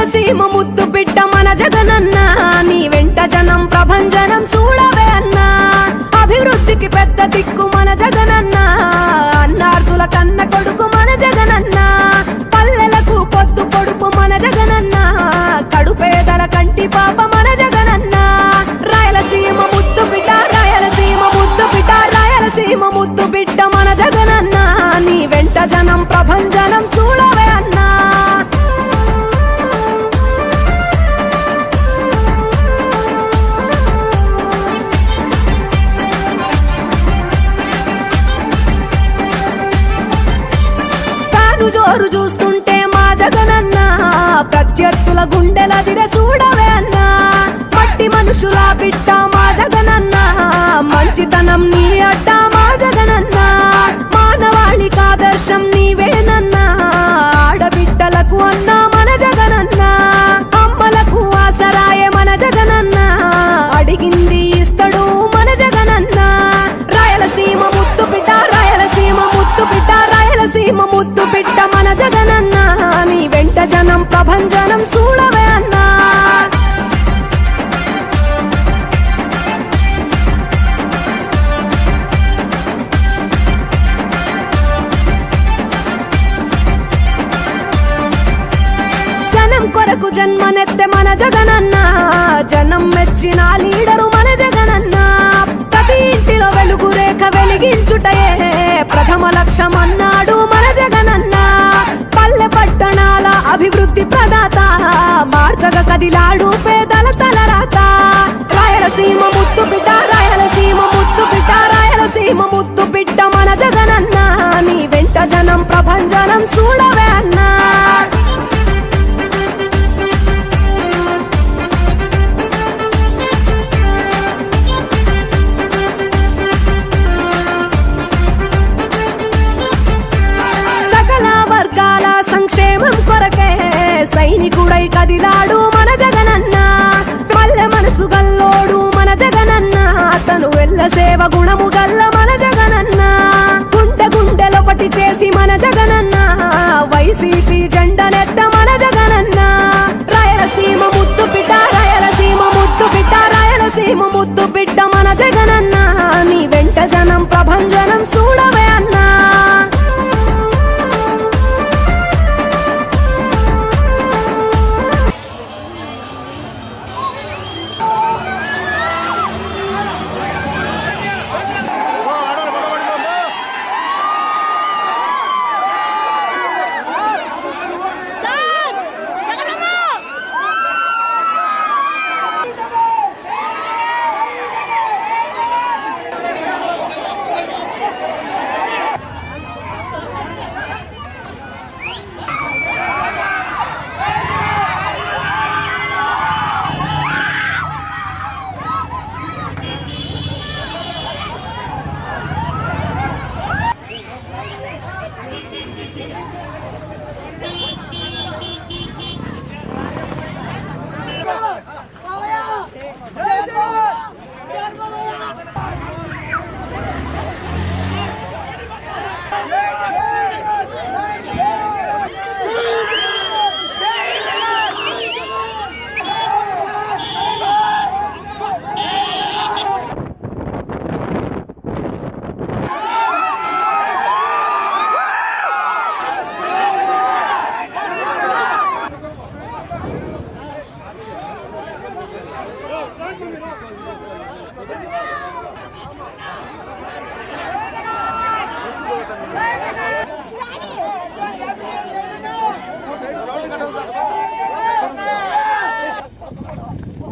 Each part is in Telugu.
రాయలసీమ ముద్దు బిడ్డ మన జగనన్న, నీ వెంట జనం ప్రభంజనం చూడవే అన్నా. అభివృద్ధికి పెద్ద దిక్కు మన జగనన్న, అన్నార్థుల కన్న కొడుకు మన జగనన్న. పల్లెలకు పొద్దు పొడుపు మన జగనన్న, కడుపేదల కంటి పాప మన జగనన్న. రాయలసీమ ముద్దు బిడ్డ, రాయలసీమ ముద్దు బిడ్డ, రాయలసీమ ముద్దు బిడ్డ మన జగనన్న, నీ వెంట జనం ప్రభంజనం చూడవే అన్నా. జోరు చూస్తుంటే మా జగనన్న, ప్రత్యర్థుల గుండెల దిర చూడవే అన్నా. మట్టి మనుషుల బిడ్డ మా జగనన్న, మంచితనం నీ అడ్డ మా జగనన్న. మానవాళికి ఆదర్శం నీవేనన్నా, ఆడబిడ్డలకు అన్నా మన జగనన్న. అమ్మలకు ఆసరాయే మన జగనన్న, అడిగింది ఇస్తడు మన జగనన్న. రాయలసీమ ముద్దు బిడ్డ, రాయలసీమ ముద్దు బిడ్డ, రాయలసీమ ముద్దు బిడ్డ మన జగనన్న, నీ వెంట జనం ప్రభంజనం చూడవే అన్నా. జనం కొరకు జన్మనెత్తే మన జగనన్న, జనం మెచ్చిన లీడరు మన జగనన్న. ప్రతి ఇంటిలో వెలుగు రేఖ వెలిగించుటయే ప్రథమ లక్ష్యం అన్నాడు మన జగనన్న. పల్లె పట్టణాల అభివృద్ధి ప్రదాత, మార్చగ కదిలాడు పేదల తలరాత. రాయలసీమ ముద్దు బిడ్డ, రాయలసీమ ముద్దు బిడ్డ, రాయలసీమ ముద్దు బిడ్డ మన జగనన్న, నీ వెంట జనం ప్రభంజనం చూడవే అన్నా. సంక్షేమం కొరకే సైనికుడై కదిలాడు మన జగనన్న. పల్లె మనసు గల్లోడు మన జగనన్న, అతను వెళ్ళ సేవ గుణము గల్ల మన జగనన్న. గుండె గుండెలొకటి చేసి మన జగనన్న, వైసీపీ జెండనెత్త మన జగనన్న. రాయలసీమ ముద్దు బిడ్డ, రాయలసీమ ముద్దు బిడ్డ, రాయలసీమ ముద్దు బిడ్డ మన జగనన్న, నీ వెంట జనం ప్రభంజనం చూడవే అన్నా.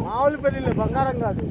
మామూలు పెళ్లి బంగారం కాదు.